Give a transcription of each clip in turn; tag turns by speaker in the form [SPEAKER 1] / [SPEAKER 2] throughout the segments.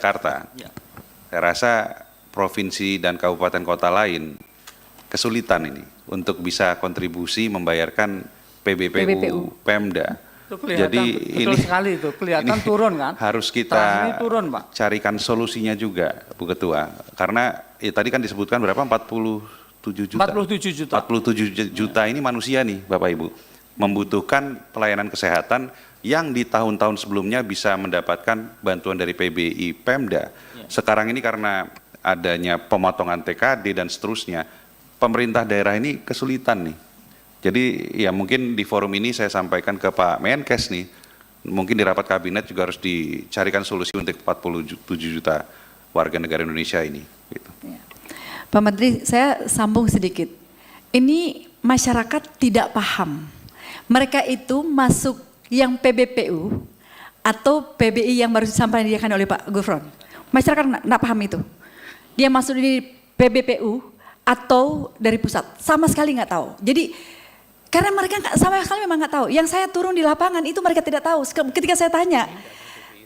[SPEAKER 1] Jakarta.
[SPEAKER 2] Ya.
[SPEAKER 1] Saya rasa provinsi dan kabupaten kota lain kesulitan ini untuk bisa kontribusi membayarkan PBPU Pemda.
[SPEAKER 2] Itu kelihatan,
[SPEAKER 1] Jadi
[SPEAKER 2] betul
[SPEAKER 1] ini
[SPEAKER 2] sekali itu kelihatan turun kan?
[SPEAKER 1] Harus
[SPEAKER 2] Terakhir
[SPEAKER 1] kita
[SPEAKER 2] ini turun, Pak.
[SPEAKER 1] carikan solusinya juga, Bu Ketua. Karena tadi kan disebutkan berapa? 47 juta.
[SPEAKER 2] 47 juta.
[SPEAKER 1] 47 juta ini manusia nih, Bapak Ibu. Membutuhkan pelayanan kesehatan yang di tahun-tahun sebelumnya bisa mendapatkan bantuan dari PBI Pemda. Sekarang ini karena adanya pemotongan TKD dan seterusnya, pemerintah daerah ini kesulitan nih. Jadi ya mungkin di forum ini saya sampaikan ke Pak Menkes nih, mungkin di rapat kabinet juga harus dicarikan solusi untuk 47 juta warga negara Indonesia ini. Gitu.
[SPEAKER 3] Ya. Pak Menteri, saya sambung sedikit. Ini masyarakat tidak paham. Mereka itu masuk yang PBPU atau PBI yang baru disampaikan oleh Pak Gufron. Masyarakat nggak paham itu. Dia masuk di PBPU atau dari pusat, sama sekali nggak tahu. Jadi karena mereka sama sekali memang nggak tahu. Yang saya turun di lapangan itu mereka tidak tahu. Ketika saya tanya,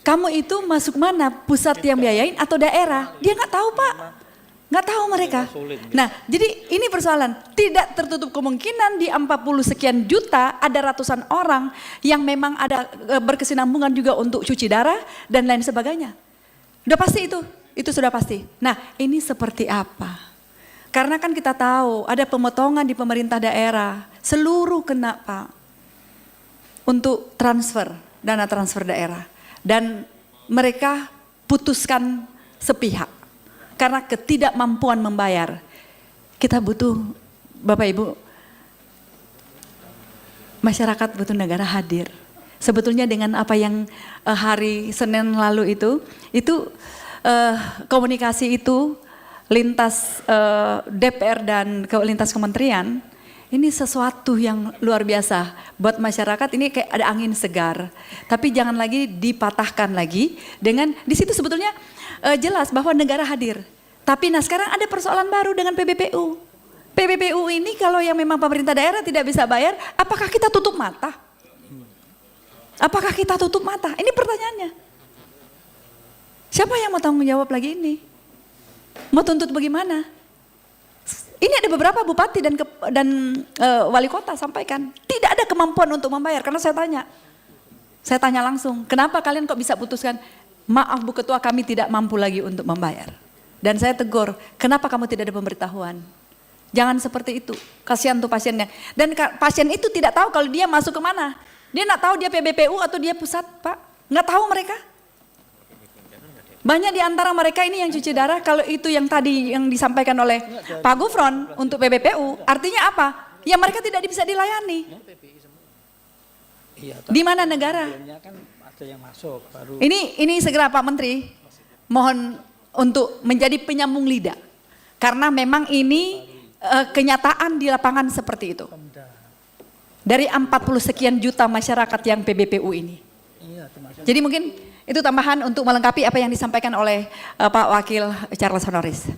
[SPEAKER 3] kamu itu masuk mana? Pusat yang biayain atau daerah? Dia nggak tahu, Pak. Nggak tahu mereka. Nah, jadi ini persoalan. Tidak tertutup kemungkinan di 40 sekian juta ada ratusan orang yang memang ada berkesinambungan juga untuk cuci darah dan lain sebagainya. Udah pasti itu sudah pasti. Nah, ini seperti apa? Karena kan kita tahu ada pemotongan di pemerintah daerah, seluruh kena Pak, untuk transfer, dana transfer daerah. Dan mereka putuskan sepihak, karena ketidakmampuan membayar. Kita butuh, Bapak Ibu, masyarakat butuh negara hadir. Sebetulnya dengan apa yang hari Senin lalu itu komunikasi itu, lintas DPR dan lintas kementerian, ini sesuatu yang luar biasa buat masyarakat. Ini kayak ada angin segar, tapi jangan lagi dipatahkan lagi dengan di situ sebetulnya jelas bahwa negara hadir. Tapi nah sekarang ada persoalan baru dengan PBPU. PBPU ini kalau yang memang pemerintah daerah tidak bisa bayar, apakah kita tutup mata? Apakah kita tutup mata? Ini pertanyaannya. Siapa yang mau tanggung jawab lagi ini? Mau tuntut bagaimana? Ini ada beberapa bupati dan wali kota sampaikan tidak ada kemampuan untuk membayar. Karena saya tanya langsung, kenapa kalian kok bisa putuskan? Maaf Bu Ketua, kami tidak mampu lagi untuk membayar. Dan saya tegur, kenapa kamu tidak ada pemberitahuan? Jangan seperti itu, kasihan tuh pasiennya. Dan pasien itu tidak tahu kalau dia masuk ke mana. Dia nggak tahu dia PBPU atau dia pusat, Pak. Nggak tahu mereka. Banyak di antara mereka ini yang cuci darah, kalau itu yang tadi yang disampaikan oleh Pak Gufron untuk PBPU, artinya apa? Ya mereka tidak bisa dilayani. Di mana negara? Ini segera Pak Menteri, mohon untuk menjadi penyambung lidah. Karena memang ini kenyataan di lapangan seperti itu. Dari 40 sekian juta masyarakat yang PBPU ini. Jadi mungkin itu tambahan untuk melengkapi apa yang disampaikan oleh Pak Wakil Charles Honoris.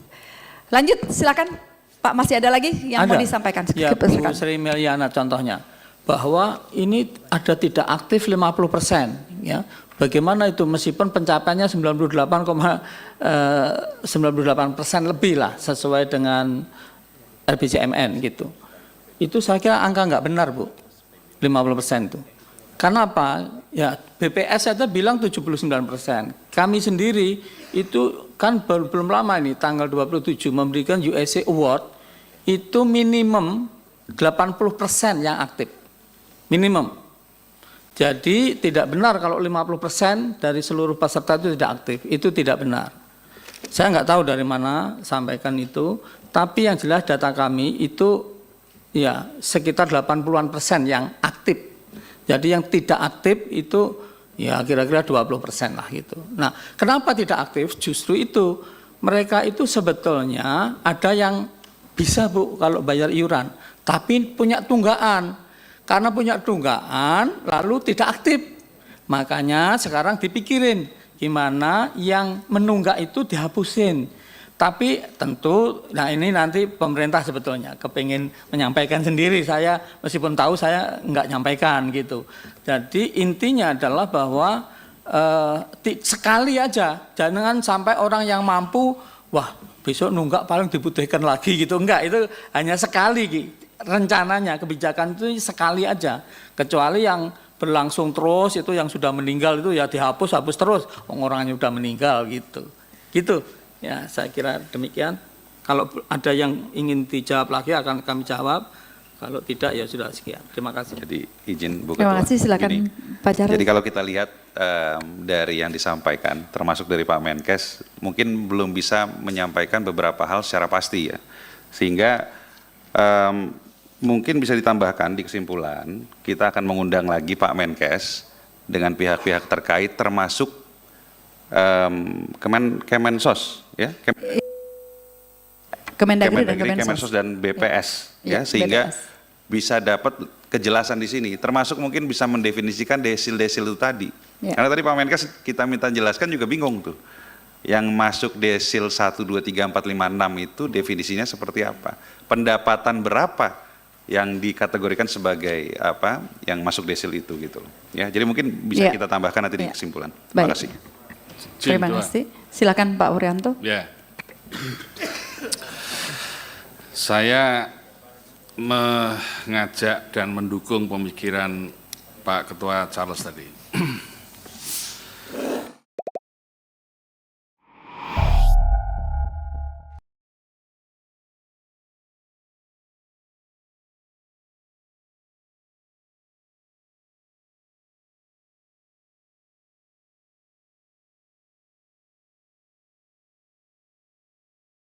[SPEAKER 3] Lanjut silakan Pak, masih ada lagi yang mau disampaikan?
[SPEAKER 2] Ya, Bu Sri Meliana contohnya, bahwa ini ada tidak aktif 50%. Ya. Bagaimana itu meskipun pencapaiannya 98,98% lebih lah sesuai dengan RPJMN gitu. Itu saya kira angka nggak benar Bu, 50% itu. Karena apa? Ya BPS saja bilang 79%. Kami sendiri itu kan belum lama ini tanggal 27 memberikan USA Award itu minimum 80% yang aktif. Minimum. Jadi tidak benar kalau 50% dari seluruh peserta itu tidak aktif. Itu tidak benar. Saya nggak tahu dari mana sampaikan itu, tapi yang jelas data kami itu ya sekitar 80-an% yang aktif. Jadi yang tidak aktif itu ya kira-kira 20% lah gitu. Nah, kenapa tidak aktif? Justru itu mereka itu sebetulnya ada yang bisa Bu kalau bayar iuran, tapi punya tunggakan. Karena punya tunggakan lalu tidak aktif. Makanya sekarang dipikirin gimana yang menunggak itu dihapusin. Tapi tentu, nah ini nanti pemerintah sebetulnya kepingin menyampaikan sendiri, saya meskipun tahu saya nggak nyampaikan gitu. Jadi intinya adalah bahwa sekali aja, jangan sampai orang yang mampu, wah besok nunggak paling dibutuhkan lagi gitu, enggak, itu hanya sekali rencananya, kebijakan itu sekali aja, kecuali yang berlangsung terus itu yang sudah meninggal itu ya dihapus terus, orangnya sudah meninggal gitu ya. Saya kira demikian. Kalau ada yang ingin dijawab lagi akan kami jawab. Kalau tidak ya sudah sekian. Terima kasih.
[SPEAKER 1] Jadi izin Bu
[SPEAKER 3] Terima
[SPEAKER 1] Ketua.
[SPEAKER 3] kasih, silakan
[SPEAKER 1] Gini,
[SPEAKER 3] Pak Jarod.
[SPEAKER 1] jadi kalau kita lihat dari yang disampaikan, termasuk dari Pak Menkes, mungkin belum bisa menyampaikan beberapa hal secara pasti ya. Sehingga mungkin bisa ditambahkan di kesimpulan, kita akan mengundang lagi Pak Menkes dengan pihak-pihak terkait termasuk Kemensos ya.
[SPEAKER 3] Kemendagri dan
[SPEAKER 1] Kemensos dan BPS ya, sehingga
[SPEAKER 3] BPS.
[SPEAKER 1] bisa dapat kejelasan di sini, termasuk mungkin bisa mendefinisikan desil-desil itu tadi.
[SPEAKER 3] Ya.
[SPEAKER 1] Karena tadi Pak Menkes kita minta jelaskan juga bingung tuh. Yang masuk desil 1, 2, 3, 4, 5, 6 itu definisinya seperti apa? Pendapatan berapa yang dikategorikan sebagai apa yang masuk desil itu gitu. Ya, jadi mungkin bisa
[SPEAKER 3] Ya.
[SPEAKER 1] kita tambahkan nanti di
[SPEAKER 3] Ya.
[SPEAKER 1] kesimpulan. Terima
[SPEAKER 3] Baik.
[SPEAKER 1] kasih.
[SPEAKER 3] Terima kasih. Silakan Pak Wuryanto.
[SPEAKER 4] Ya. Saya mengajak dan mendukung pemikiran Pak Ketua Charles tadi.